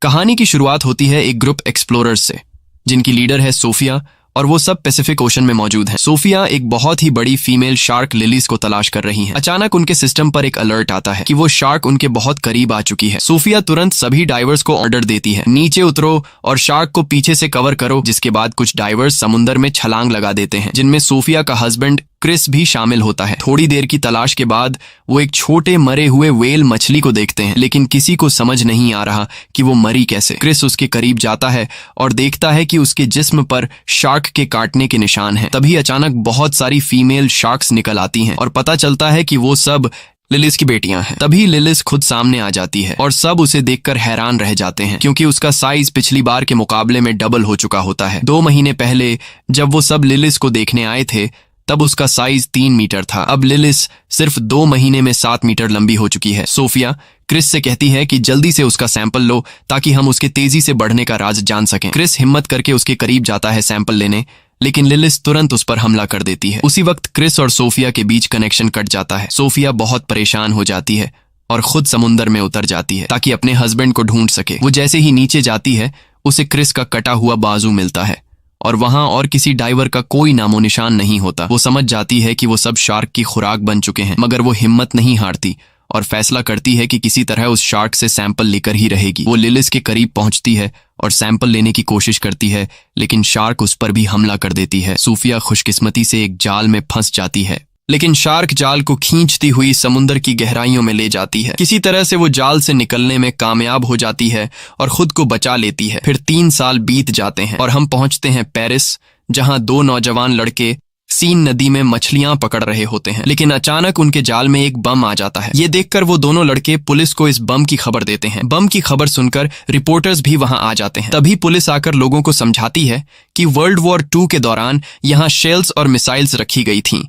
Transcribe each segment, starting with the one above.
कहानी की शुरुआत होती है एक ग्रुप एक्सप्लोरर्स से, जिनकी लीडर है सोफिया, और वो सब पैसिफिक ओशन में मौजूद हैं। सोफिया एक बहुत ही बड़ी फीमेल शार्क लिलीज को तलाश कर रही हैं। अचानक उनके सिस्टम पर एक अलर्ट आता है कि वो शार्क उनके बहुत करीब आ चुकी है। सोफिया तुरंत सभी डाइवर्स को ऑर्डर देती है, नीचे उतरो और शार्क को पीछे से कवर करो। जिसके बाद कुछ डाइवर्स समुद्र में छलांग लगा देते हैं, जिनमें सोफिया का हस्बैंड क्रिस भी शामिल होता है। थोड़ी देर की तलाश के बाद वो एक छोटे मरे हुए व्हेल मछली को देखते हैं, लेकिन किसी को समझ नहीं आ रहा कि वो मरी कैसे। क्रिस उसके करीब जाता है और देखता है कि उसके जिस्म पर शार्क के काटने के निशान हैं। तभी अचानक बहुत सारी फीमेल शार्क्स निकल आती हैं और पता चलता है कि वो सब लिलिस की बेटियां हैं। तभी लिलिस खुद सामने आ जाती है और सब उसे देखकर हैरान रह जाते हैं, क्योंकि उसका साइज पिछली बार के मुकाबले में डबल हो चुका होता है। 2 महीने पहले जब वो सब लिलिस को देखने आए थे, तब उसका साइज 3 मीटर था। अब लिलिस सिर्फ 2 महीने में 7 मीटर लंबी हो चुकी है। सोफिया क्रिस से कहती है कि जल्दी से उसका सैंपल लो ताकि हम उसके तेजी से बढ़ने का राज जान सकें। क्रिस हिम्मत करके उसके करीब जाता है सैंपल लेने, लेकिन लिलिस तुरंत उस पर हमला कर देती है। उसी वक्त क्रिस और सोफिया के बीच कनेक्शन कट जाता है। सोफिया बहुत परेशान हो जाती है और खुद समुद्र में उतर जाती है ताकि अपने हस्बैंड को ढूंढ सके। वो जैसे ही नीचे जाती है, उसे क्रिस का कटा हुआ बाजू मिलता है और वहां और किसी डाइवर का कोई नामो निशान नहीं होता। वो समझ जाती है कि वो सब शार्क की खुराक बन चुके हैं, मगर वो हिम्मत नहीं हारती और फैसला करती है कि किसी तरह उस शार्क से सैंपल लेकर ही रहेगी। वो लिलिस के करीब पहुंचती है और सैंपल लेने की कोशिश करती है, लेकिन शार्क उस पर भी हमला कर देती है। सोफिया खुशकिस्मती से एक जाल में फंस जाती है, लेकिन शार्क जाल को खींचती हुई समुद्र की गहराइयों में ले जाती है। किसी तरह से वो जाल से निकलने में कामयाब हो जाती है और खुद को बचा लेती है। फिर 3 साल बीत जाते हैं और हम पहुंचते हैं पेरिस, जहां 2 नौजवान लड़के सीन नदी में मछलियां पकड़ रहे होते हैं। लेकिन अचानक उनके जाल में एक बम आ जाता है। ये देखकर वो दोनों लड़के पुलिस को इस बम की खबर देते हैं। बम की खबर सुनकर रिपोर्टर्स भी वहां आ जाते हैं। तभी पुलिस आकर लोगों को समझाती है कि वर्ल्ड वॉर 2 के दौरान यहाँ शेल्स और मिसाइल्स रखी गई थीं,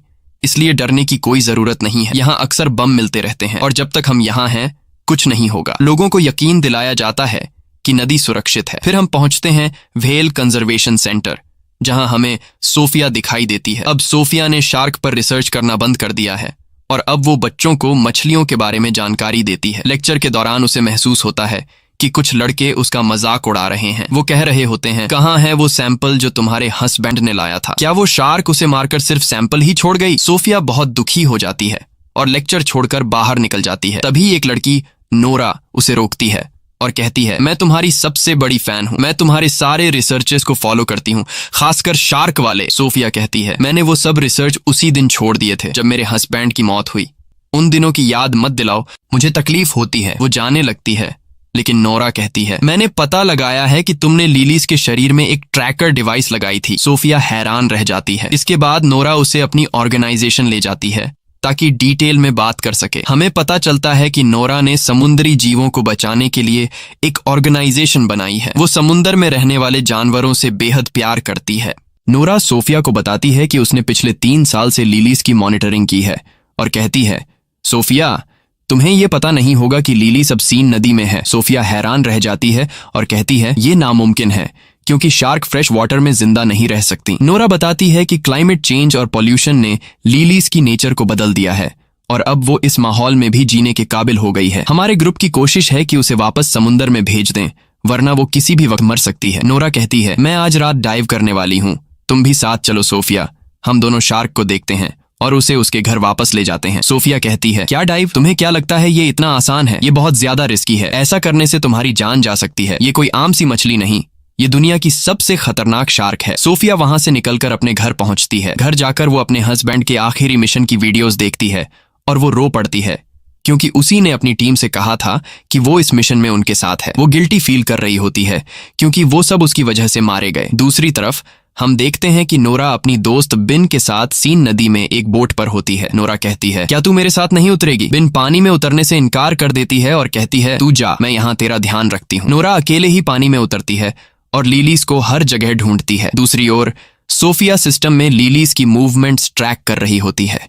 इसलिए डरने की कोई जरूरत नहीं है। यहाँ अक्सर बम मिलते रहते हैं और जब तक हम यहाँ हैं कुछ नहीं होगा। लोगों को यकीन दिलाया जाता है कि नदी सुरक्षित है। फिर हम पहुंचते हैं व्हेल कंजर्वेशन सेंटर, जहां हमें सोफिया दिखाई देती है। अब सोफिया ने शार्क पर रिसर्च करना बंद कर दिया है और अब वो बच्चों को मछलियों के बारे में जानकारी देती है। लेक्चर के दौरान उसे महसूस होता है कि कुछ लड़के उसका मजाक उड़ा रहे हैं। वो कह रहे होते हैं, कहाँ है वो सैंपल जो तुम्हारे हस्बैंड ने लाया था? क्या वो शार्क उसे मारकर सिर्फ सैंपल ही छोड़ गई? सोफिया बहुत दुखी हो जाती है और लेक्चर छोड़कर बाहर निकल जाती है। तभी एक लड़की नोरा उसे रोकती है और कहती है, मैं तुम्हारी सबसे बड़ी फैन हूँ। मैं तुम्हारे सारे रिसर्चेस को फॉलो करती हूँ, खासकर शार्क वाले। सोफिया कहती है, मैंने वो सब रिसर्च उसी दिन छोड़ दिए थे जब मेरे हस्बैंड की मौत हुई। उन दिनों की याद मत दिलाओ, मुझे तकलीफ होती है। वो जाने लगती है, लेकिन नोरा कहती है, मैंने पता लगाया है कि तुमने लिलीज के शरीर में एक ट्रैकर डिवाइस लगाई थी। सोफिया हैरान रह जाती है। इसके बाद नोरा उसे अपनी ऑर्गेनाइजेशन ले जाती है ताकि डिटेल में बात कर सके। हमें पता चलता है कि नोरा ने समुद्री जीवों को बचाने के लिए एक ऑर्गेनाइजेशन बनाई है। वो समुद्र में रहने वाले जानवरों से बेहद प्यार करती है। नोरा सोफिया को बताती है कि उसने पिछले 3 साल से लिलीज की मॉनिटरिंग की है और कहती है, सोफिया, तुम्हें ये पता नहीं होगा कि लिलीज अब सीन नदी में है। सोफिया हैरान रह जाती है और कहती है, ये नामुमकिन है क्योंकि शार्क फ्रेश वाटर में जिंदा नहीं रह सकती। नोरा बताती है कि क्लाइमेट चेंज और पॉल्यूशन ने लिलीज की नेचर को बदल दिया है और अब वो इस माहौल में भी जीने के काबिल हो गई है। हमारे ग्रुप की कोशिश है कि उसे वापस समुद्र में भेज दें, वरना वो किसी भी वक्त मर सकती है। नोरा कहती है, मैं आज रात डाइव करने वाली हूँ, तुम भी साथ चलो सोफिया। हम दोनों शार्क को देखते हैं और उसे उसके घर वापस ले जाते हैं। सोफिया कहती है, क्या डाइव? तुम्हें क्या लगता है ये इतना आसान है? ये बहुत ज्यादा रिस्की है। ऐसा करने से तुम्हारी जान जा सकती है। ये कोई आम सी मछली नहीं, ये दुनिया की सबसे खतरनाक शार्क है। सोफिया वहां से निकलकर अपने घर पहुंचती है। घर जाकर वो अपने हस्बैंड के आखिरी मिशन की वीडियोस देखती है और वो रो पड़ती है, क्योंकि उसी ने अपनी टीम से कहा था कि वो इस मिशन में उनके साथ है। वो गिल्टी फील कर रही होती है क्योंकि वो सब उसकी वजह से मारे गए। दूसरी तरफ हम देखते हैं कि नोरा अपनी दोस्त बिन के साथ सीन नदी में एक बोट पर होती है। नोरा कहती है, क्या तू मेरे साथ नहीं उतरेगी? बिन पानी में उतरने से इनकार कर देती है और कहती है, तू जा, मैं यहाँ तेरा ध्यान रखती हूँ। नोरा अकेले ही पानी में उतरती है और लिलीज को हर जगह ढूंढती है। दूसरी ओर सोफिया सिस्टम में लिलीज की मूवमेंट्स ट्रैक कर रही होती है।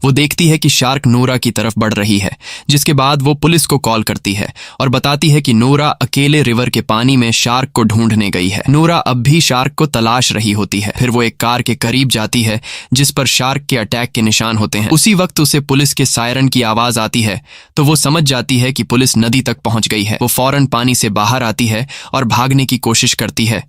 वो देखती है कि शार्क नोरा की तरफ बढ़ रही है, जिसके बाद वो पुलिस को कॉल करती है और बताती है कि नोरा अकेले रिवर के पानी में शार्क को ढूंढने गई है। नोरा अब भी शार्क को तलाश रही होती है। फिर वो एक कार के करीब जाती है जिस पर शार्क के अटैक के निशान होते हैं। उसी वक्त उसे पुलिस के सायरन की आवाज आती है तो वो समझ जाती है कि पुलिस नदी तक पहुंच गई है। वो फौरन पानी से बाहर आती है और भागने की कोशिश करती है,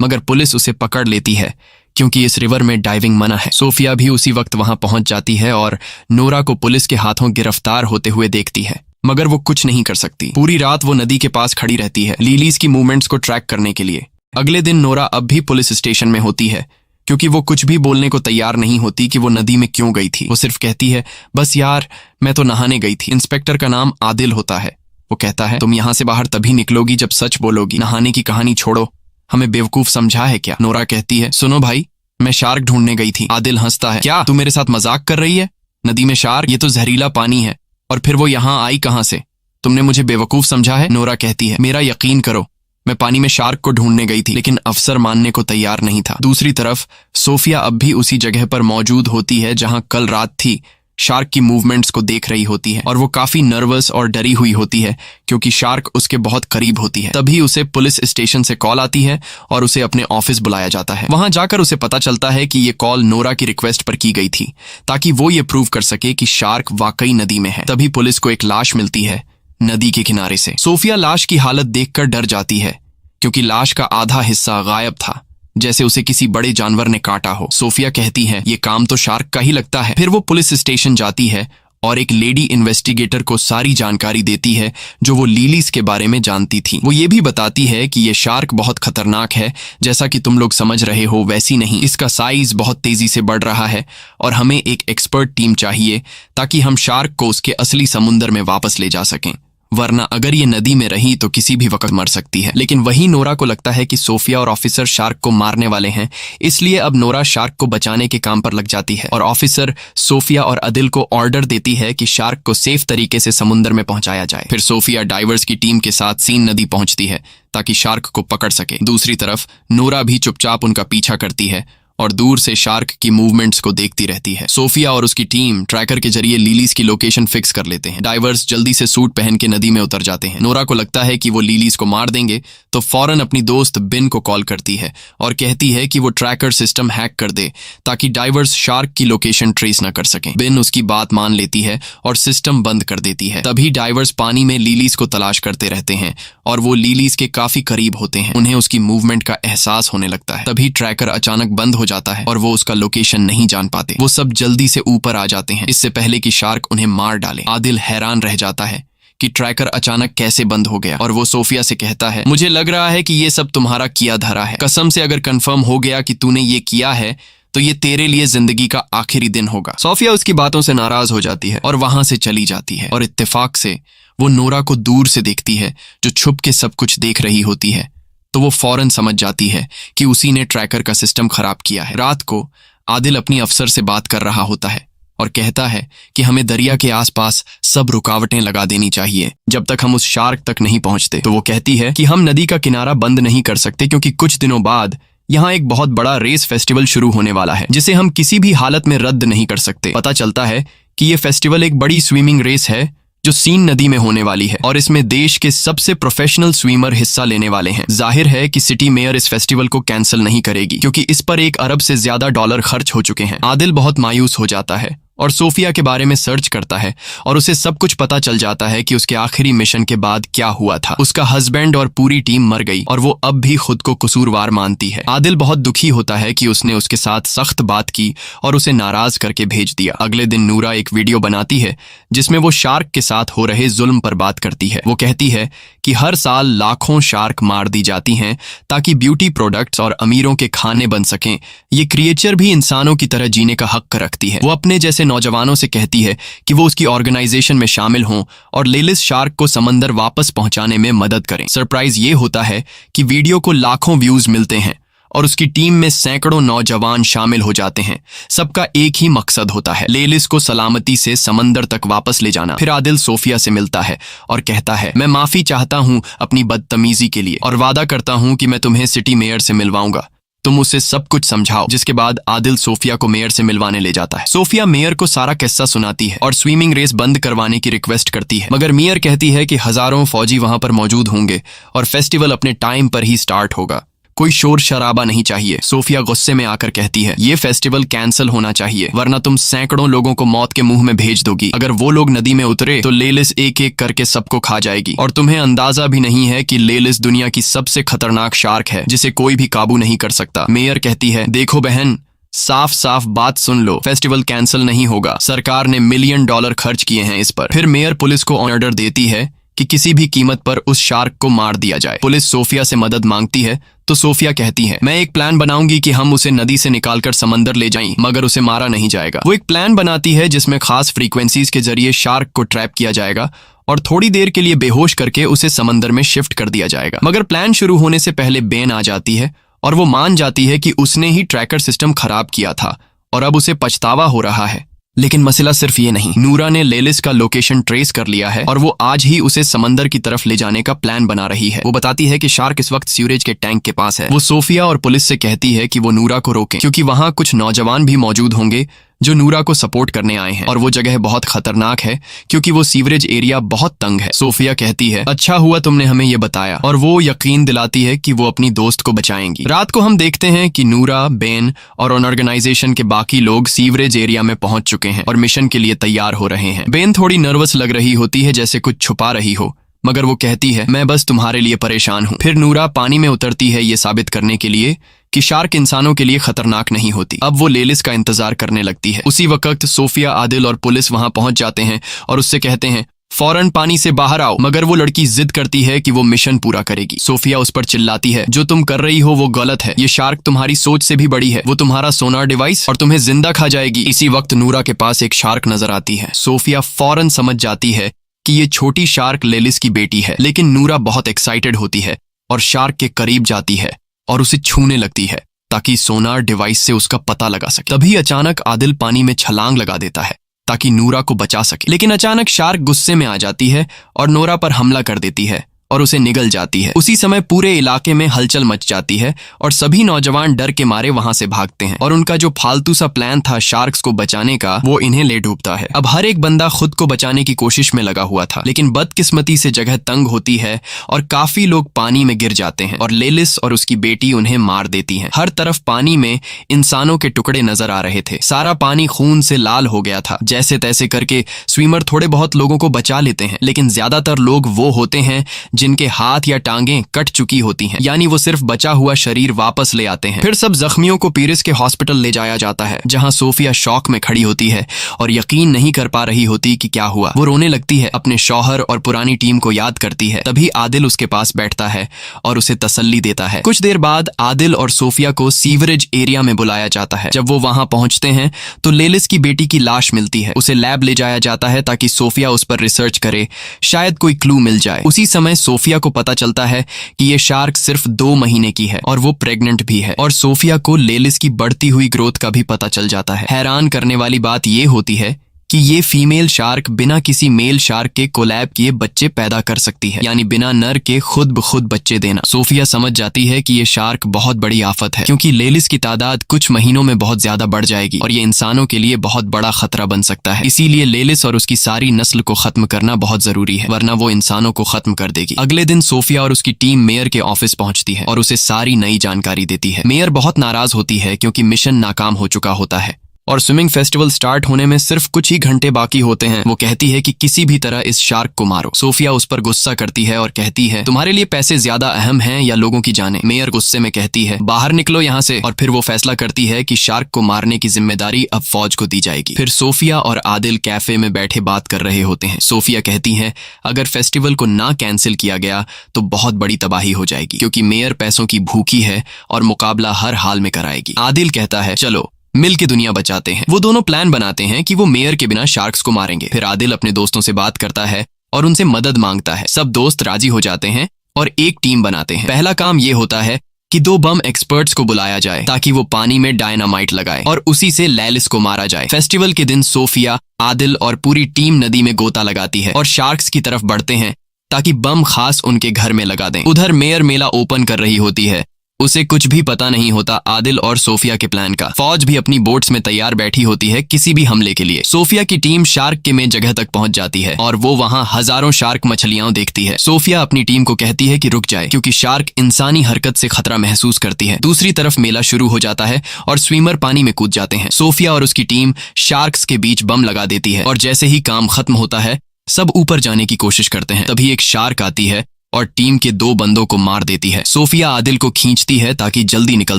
मगर पुलिस उसे पकड़ लेती है क्योंकि इस रिवर में डाइविंग मना है। सोफिया भी उसी वक्त वहां पहुंच जाती है और नोरा को पुलिस के हाथों गिरफ्तार होते हुए देखती है, मगर वो कुछ नहीं कर सकती। पूरी रात वो नदी के पास खड़ी रहती है लिलीज की मूवमेंट्स को ट्रैक करने के लिए। अगले दिन नोरा अब भी पुलिस स्टेशन में होती है क्योंकि वो कुछ भी बोलने को तैयार नहीं होती कि वो नदी में क्यों गई थी। वो सिर्फ कहती है, बस यार मैं तो नहाने गई थी। इंस्पेक्टर का नाम आदिल होता है। वो कहता है, तुम यहाँ से बाहर तभी निकलोगी जब सच बोलोगी। नहाने की कहानी छोड़ो, हमें बेवकूफ समझा है क्या? नोरा कहती है, सुनो भाई, मैं शार्क ढूंढने गई थी। आदिल हंसता है, क्या तू मेरे साथ मजाक कर रही है? नदी में शार्क? ये तो जहरीला पानी है। और फिर वो यहाँ आई कहाँ से? तुमने मुझे बेवकूफ समझा है? नोरा कहती है, मेरा यकीन करो, मैं पानी में शार्क को ढूंढने गई थी। लेकिन अफसर मानने को तैयार नहीं था। दूसरी तरफ सोफिया अब भी उसी जगह पर मौजूद होती है जहां कल रात थी। शार्क की मूवमेंट्स को देख रही होती है और वो काफी नर्वस और डरी हुई होती है क्योंकि शार्क उसके बहुत करीब होती है। तभी उसे पुलिस स्टेशन से कॉल आती है और उसे अपने ऑफिस बुलाया जाता है। वहां जाकर उसे पता चलता है कि ये कॉल नोरा की रिक्वेस्ट पर की गई थी ताकि वो ये प्रूव कर सके कि शार्क वाकई नदी में है। तभी पुलिस को एक लाश मिलती है नदी के किनारे से। सोफिया लाश की हालत देखकर डर जाती है क्योंकि लाश का आधा हिस्सा गायब था, जैसे उसे किसी बड़े जानवर ने काटा हो। सोफिया कहती है, ये काम तो शार्क का ही लगता है। फिर वो पुलिस स्टेशन जाती है और एक लेडी इन्वेस्टिगेटर को सारी जानकारी देती है जो वो लिलीज के बारे में जानती थी। वो ये भी बताती है कि ये शार्क बहुत खतरनाक है, जैसा कि तुम लोग समझ रहे हो वैसी नहीं। इसका साइज बहुत तेजी से बढ़ रहा है और हमें एक एक्सपर्ट टीम चाहिए ताकि हम शार्क को उसके असली समुंदर में वापस ले जा सकें, वरना अगर ये नदी में रही तो किसी भी वक्त मर सकती है। लेकिन वहीं नोरा को लगता है कि सोफिया और ऑफिसर शार्क को मारने वाले हैं, इसलिए अब नोरा शार्क को बचाने के काम पर लग जाती है और ऑफिसर सोफिया और अदिल को ऑर्डर देती है कि शार्क को सेफ तरीके से समुंदर में पहुंचाया जाए। फिर सोफिया डाइवर्स की टीम के साथ सीन नदी पहुंचती है ताकि शार्क को पकड़ सके। दूसरी तरफ नोरा भी चुपचाप उनका पीछा करती है और दूर से शार्क की मूवमेंट्स को देखती रहती है। सोफिया और उसकी टीम ट्रैकर के जरिए लिलीज की लोकेशन फिक्स कर लेते हैं। डाइवर्स जल्दी से सूट पहन के नदी में उतर जाते हैं। नोरा को लगता है कि वो लिलीज को मार देंगे तो फौरन अपनी दोस्त बिन को कॉल करती है और कहती है कि वो ट्रैकर सिस्टम हैक कर दे ताकि डाइवर्स शार्क की लोकेशन ट्रेस न कर सकें। बिन उसकी बात मान लेती है और सिस्टम बंद कर देती है। तभी डाइवर्स पानी में लिलीज को तलाश करते रहते हैं और वो लिलीज के काफी करीब होते हैं। उन्हें उसकी मूवमेंट का एहसास होने लगता है। तभी ट्रैकर अचानक बंद हो जाता है और वो उसका लोकेशन नहीं जान पाते। वो सब जल्दी से ऊपर आ जाते हैं इससे पहले कि शार्क उन्हें मार डाले। आदिल हैरान रह जाता है कि ट्रैकर अचानक कैसे बंद हो गया और वो सोफिया से कहता है, मुझे लग रहा है कि ये सब तुम्हारा किया धरा है। कसम से अगर कंफर्म हो गया कि तूने ये किया है तो ये तेरे लिए जिंदगी का आखिरी दिन होगा। सोफिया उसकी बातों से नाराज हो जाती है और वहां से चली जाती है और इत्तेफाक से वो नोरा को दूर से देखती है जो छुप के सब कुछ देख रही होती है। तो वो फौरन समझ जाती है कि उसी ने ट्रैकर का सिस्टम खराब किया है। रात को आदिल अपनी अफसर से बात कर रहा होता है और कहता है कि हमें दरिया के आसपास सब रुकावटें लगा देनी चाहिए जब तक हम उस शार्क तक नहीं पहुंचते। तो वो कहती है कि हम नदी का किनारा बंद नहीं कर सकते क्योंकि कुछ दिनों बाद यहाँ एक बहुत बड़ा रेस फेस्टिवल शुरू होने वाला है जिसे हम किसी भी हालत में रद्द नहीं कर सकते। पता चलता है कि ये फेस्टिवल एक बड़ी स्विमिंग रेस है जो सीन नदी में होने वाली है और इसमें देश के सबसे प्रोफेशनल स्विमर हिस्सा लेने वाले हैं। जाहिर है कि सिटी मेयर इस फेस्टिवल को कैंसिल नहीं करेगी क्योंकि इस पर $1 अरब से ज्यादा खर्च हो चुके हैं। आदिल बहुत मायूस हो जाता है और सोफिया के बारे में सर्च करता है और उसे सब कुछ पता चल जाता है कि उसके आखिरी मिशन के बाद क्या हुआ था। उसका हस्बैंड और पूरी टीम मर गई और वो अब भी खुद को कसूरवार मानती है। आदिल बहुत दुखी होता है कि उसने उसके साथ सख्त बात की और उसे नाराज करके भेज दिया। अगले दिन नूरा एक वीडियो बनाती है जिसमें वो शार्क के साथ हो रहे जुल्म पर बात करती है। वो कहती है कि हर साल लाखों शार्क मार दी जाती हैं ताकि ब्यूटी प्रोडक्ट्स और अमीरों के खाने बन सकें। ये क्रिएचर भी इंसानों की तरह जीने का हक रखती है। वो अपने जैसे नौजवानों से कहती है कि वो उसकी ऑर्गेनाइजेशन में शामिल हों और लेलिस शार्क को समंदर वापस पहुंचाने में मदद करें। सरप्राइज ये होता है कि वीडियो को लाखों व्यूज मिलते हैं और उसकी टीम में सैकड़ों नौजवान शामिल हो जाते हैं। सबका एक ही मकसद होता है, लेलिस को सलामती से समंदर तक वापस ले जाना। फिर आदिल सोफिया से मिलता है और कहता है, मैं माफी चाहता हूं अपनी बदतमीजी के लिए और वादा करता हूं कि मैं तुम्हें सिटी मेयर से मिलवाऊंगा। तुम उसे सब कुछ समझाओ। जिसके बाद आदिल सोफिया को मेयर से मिलवाने ले जाता है। सोफिया मेयर को सारा किस्सा सुनाती है और स्विमिंग रेस बंद करवाने की रिक्वेस्ट करती है, मगर मेयर कहती है कि हजारों फौजी वहां पर मौजूद होंगे और फेस्टिवल अपने टाइम पर ही स्टार्ट होगा, कोई शोर शराबा नहीं चाहिए। सोफिया गुस्से में आकर कहती है, ये फेस्टिवल कैंसिल होना चाहिए, वरना तुम सैकड़ों लोगों को मौत के मुंह में भेज दोगी। अगर वो लोग नदी में उतरे तो लेलिस एक एक करके सबको खा जाएगी, और तुम्हें अंदाजा भी नहीं है कि लेलिस दुनिया की सबसे खतरनाक शार्क है जिसे कोई भी काबू नहीं कर सकता। मेयर कहती है, देखो बहन, साफ साफ बात सुन लो, फेस्टिवल कैंसिल नहीं होगा, सरकार ने $1 मिलियन खर्च किए हैं इस पर। फिर मेयर पुलिस को ऑर्डर देती है कि किसी भी कीमत पर उस शार्क को मार दिया जाए। पुलिस सोफिया से मदद मांगती है तो सोफिया कहती है, मैं एक प्लान बनाऊंगी कि हम उसे नदी से निकालकर समंदर ले जाएं, मगर उसे मारा नहीं जाएगा। वो एक प्लान बनाती है जिसमें खास फ्रीक्वेंसीज के जरिए शार्क को ट्रैप किया जाएगा और थोड़ी देर के लिए बेहोश करके उसे समंदर में शिफ्ट कर दिया जाएगा। मगर प्लान शुरू होने से पहले बेन आ जाती है और वो मान जाती है कि उसने ही ट्रैकर सिस्टम खराब किया था और अब उसे पछतावा हो रहा है। लेकिन मसला सिर्फ ये नहीं, नूरा ने लेलिस का लोकेशन ट्रेस कर लिया है और वो आज ही उसे समंदर की तरफ ले जाने का प्लान बना रही है। वो बताती है कि शार्क इस वक्त सीवरेज के टैंक के पास है। वो सोफिया और पुलिस से कहती है कि वो नूरा को रोकें, क्योंकि वहां कुछ नौजवान भी मौजूद होंगे जो नूरा को सपोर्ट करने आए हैं, और वो जगह बहुत खतरनाक है क्योंकि वो सीवरेज एरिया बहुत तंग है। सोफिया कहती है, अच्छा हुआ तुमने हमें ये बताया, और वो यकीन दिलाती है कि वो अपनी दोस्त को बचाएंगी। रात को हम देखते हैं कि नूरा, बेन और ऑर्गेनाइजेशन के बाकी लोग सीवरेज एरिया में पहुंच चुके हैं और मिशन के लिए तैयार हो रहे हैं। बेन थोड़ी नर्वस लग रही होती है, जैसे कुछ छुपा रही हो, मगर वो कहती है, मैं बस तुम्हारे लिए परेशान हूँ। फिर नूरा पानी में उतरती है ये साबित करने के लिए कि शार्क इंसानों के लिए खतरनाक नहीं होती। अब वो लेलिस का इंतजार करने लगती है। उसी वक्त सोफिया, आदिल और पुलिस वहां पहुंच जाते हैं और उससे कहते हैं, फौरन पानी से बाहर आओ, मगर वो लड़की जिद करती है कि वो मिशन पूरा करेगी। सोफिया उस पर चिल्लाती है, जो तुम कर रही हो वो गलत है, ये शार्क तुम्हारी सोच से भी बड़ी है, वो तुम्हारा सोनार डिवाइस और तुम्हें जिंदा खा जाएगी। इसी वक्त नूरा के पास एक शार्क नजर आती है। सोफिया फौरन समझ जाती है कि ये छोटी शार्क लेलिस की बेटी है, लेकिन नूरा बहुत एक्साइटेड होती है और शार्क के करीब जाती है और उसे छूने लगती है ताकि सोनार डिवाइस से उसका पता लगा सके। तभी अचानक आदिल पानी में छलांग लगा देता है ताकि नूरा को बचा सके, लेकिन अचानक शार्क गुस्से में आ जाती है और नूरा पर हमला कर देती है और उसे निगल जाती है। उसी समय पूरे इलाके में हलचल मच जाती है और सभी नौजवान डर के मारे वहां से भागते हैं, और उनका जो फालतू सा प्लान था शार्क्स को बचाने का, वो इन्हें ले डूबता है। अब हर एक बंदा खुद को बचाने की कोशिश में लगा हुआ था, लेकिन बदकिस्मती से जगह तंग होती है और काफी लोग पानी में गिर जाते हैं और लेलिस और उसकी बेटी उन्हें मार देती हैं। हर तरफ पानी में इंसानों के टुकड़े नजर आ रहे थे। सारा पानी खून से लाल हो गया था। जैसे तैसे करके स्विमर थोड़े बहुत लोगों को बचा लेते हैं, लेकिन ज्यादातर लोग वो होते हैं जिनके हाथ या टांगें कट चुकी होती हैं, यानी वो सिर्फ बचा हुआ शरीर वापस ले आते हैं। फिर सब जख्मियों को पीरिस के हॉस्पिटल ले जाया जाता है, जहां सोफिया शॉक में खड़ी होती है और यकीन नहीं कर पा रही होती कि क्या हुआ। वो रोने लगती है, अपने शौहर और पुरानी टीम को याद करती है। तभी आदिल उसके पास बैठता है और उसे तसल्ली देता है। कुछ देर बाद आदिल और सोफिया को सीवरेज एरिया में बुलाया जाता है। जब वो वहां पहुंचते हैं तो लेलिस की बेटी की लाश मिलती है। उसे लैब ले जाया जाता है ताकि सोफिया उस पर रिसर्च करे, शायद कोई क्लू मिल जाए। उसी समय सोफिया को पता चलता है कि ये शार्क सिर्फ 2 महीने की है और वो प्रेग्नेंट भी है, और सोफिया को लेलिस की बढ़ती हुई ग्रोथ का भी पता चल जाता है। हैरान करने वाली बात ये होती है कि ये फीमेल शार्क बिना किसी मेल शार्क के कोलैब किए बच्चे पैदा कर सकती है, यानी बिना नर के खुद ब खुद बच्चे देना। सोफिया समझ जाती है कि ये शार्क बहुत बड़ी आफत है, क्योंकि लेलिस की तादाद कुछ महीनों में बहुत ज्यादा बढ़ जाएगी और ये इंसानों के लिए बहुत बड़ा खतरा बन सकता है। इसीलिए लेलिस और उसकी सारी नस्ल को खत्म करना बहुत जरूरी है, वरना वो इंसानों को खत्म कर देगी। अगले दिन सोफिया और उसकी टीम मेयर के ऑफिस पहुंचती है और उसे सारी नई जानकारी देती है। मेयर बहुत नाराज होती है क्योंकि मिशन नाकाम हो चुका होता है और स्विमिंग फेस्टिवल स्टार्ट होने में सिर्फ कुछ ही घंटे बाकी होते हैं। वो कहती है कि किसी भी तरह इस शार्क को मारो। सोफिया उस पर गुस्सा करती है और कहती है, तुम्हारे लिए पैसे ज्यादा अहम हैं या लोगों की जानें? मेयर गुस्से में कहती है, बाहर निकलो यहाँ से। और फिर वो फैसला करती है कि शार्क को मारने की जिम्मेदारी अब फौज को दी जाएगी। फिर सोफिया और आदिल कैफे में बैठे बात कर रहे होते हैं। सोफिया कहती है, अगर फेस्टिवल को ना कैंसिल किया गया तो बहुत बड़ी तबाही हो जाएगी, क्योंकि मेयर पैसों की भूखी है और मुकाबला हर हाल में कराएगी। आदिल कहता है, चलो मिल के दुनिया बचाते हैं। वो दोनों प्लान बनाते हैं कि वो मेयर के बिना शार्क्स को मारेंगे। फिर आदिल अपने दोस्तों से बात करता है और उनसे मदद मांगता है। सब दोस्त राजी हो जाते हैं और एक टीम बनाते हैं। पहला काम ये होता है कि 2 बम एक्सपर्ट्स को बुलाया जाए ताकि वो पानी में डायनामाइट लगाए और उसी से लेलिस को मारा जाए। फेस्टिवल के दिन सोफिया, आदिल और पूरी टीम नदी में गोता लगाती है और शार्क्स की तरफ बढ़ते हैं ताकि बम खास उनके घर में लगा दें। उधर मेयर मेला ओपन कर रही होती है उसे कुछ भी पता नहीं होता आदिल और सोफिया के प्लान का। फौज भी अपनी बोट्स में तैयार बैठी होती है किसी भी हमले के लिए। सोफिया की टीम शार्क के में जगह तक पहुंच जाती है और वो वहां हजारों शार्क मछलियां देखती है। सोफिया अपनी टीम को कहती है कि रुक जाए क्योंकि शार्क इंसानी हरकत से खतरा महसूस करती है। दूसरी तरफ मेला शुरू हो जाता है और स्विमर पानी में कूद जाते हैं। सोफिया और उसकी टीम शार्क्स के बीच बम लगा देती है और जैसे ही काम खत्म होता है सब ऊपर जाने की कोशिश करते हैं। तभी एक शार्क आती है और टीम के 2 बंदों को मार देती है। सोफिया आदिल को खींचती है ताकि जल्दी निकल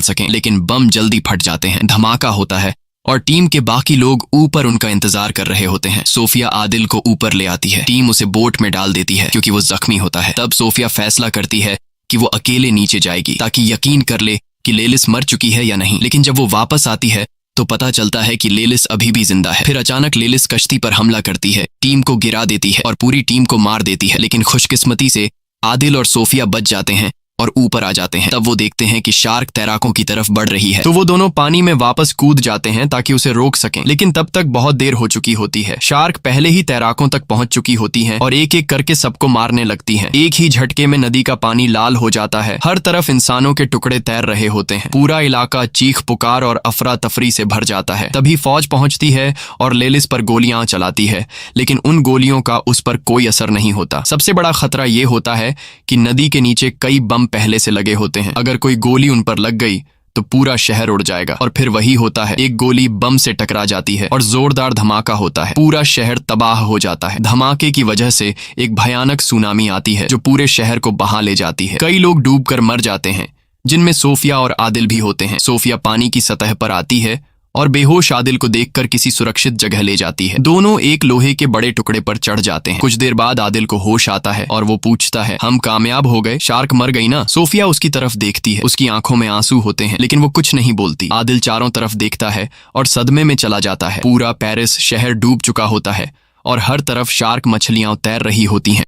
सकें, लेकिन बम जल्दी फट जाते हैं। धमाका होता है और टीम के बाकी लोग ऊपर उनका इंतजार कर रहे होते हैं। सोफिया आदिल को ऊपर ले आती है। टीम उसे बोट में डाल देती है क्योंकि वो जख्मी होता है। तब सोफिया फैसला करती है कि वो अकेले नीचे जाएगी ताकि यकीन कर ले कि लेलिस मर चुकी है या नहीं। लेकिन जब वो वापस आती है तो पता चलता है कि लेलिस अभी भी जिंदा है। फिर अचानक लेलिस कश्ती पर हमला करती है, टीम को गिरा देती है और पूरी टीम को मार देती है। लेकिन खुशकिस्मती से आदिल और सोफिया बच जाते हैं और ऊपर आ जाते हैं। तब वो देखते हैं कि शार्क तैराकों की तरफ बढ़ रही है, तो वो दोनों पानी में वापस कूद जाते हैं ताकि उसे रोक सकें। लेकिन तब तक बहुत देर हो चुकी होती है। शार्क पहले ही तैराकों तक पहुंच चुकी होती हैं और एक एक करके सबको मारने लगती हैं। एक ही झटके में नदी का पानी लाल हो जाता है। हर तरफ इंसानों के टुकड़े तैर रहे होते हैं। पूरा इलाका चीख पुकार और अफरा तफरी से भर जाता है। तभी फौज पहुंचती है और लेलिस पर गोलियां चलाती है, लेकिन उन गोलियों का उस पर कोई असर नहीं होता। सबसे बड़ा खतरा ये होता है कि नदी के नीचे कई बम पहले से लगे होते हैं। अगर कोई गोली उन पर लग गई तो पूरा शहर उड़ जाएगा। और फिर वही होता है, एक गोली बम से टकरा जाती है और जोरदार धमाका होता है। पूरा शहर तबाह हो जाता है। धमाके की वजह से एक भयानक सुनामी आती है जो पूरे शहर को बहा ले जाती है। कई लोग डूबकर मर जाते हैं, जिनमें सोफिया और आदिल भी होते हैं। सोफिया पानी की सतह पर आती है और बेहोश आदिल को देखकर किसी सुरक्षित जगह ले जाती है। दोनों एक लोहे के बड़े टुकड़े पर चढ़ जाते हैं। कुछ देर बाद आदिल को होश आता है और वो पूछता है, हम कामयाब हो गए? शार्क मर गई ना? सोफिया उसकी तरफ देखती है। उसकी आंखों में आंसू होते हैं, लेकिन वो कुछ नहीं बोलती। आदिल चारों तरफ देखता है और सदमे में चला जाता है। पूरा पेरिस शहर डूब चुका होता है और हर तरफ शार्क मछलियां तैर रही होती हैं।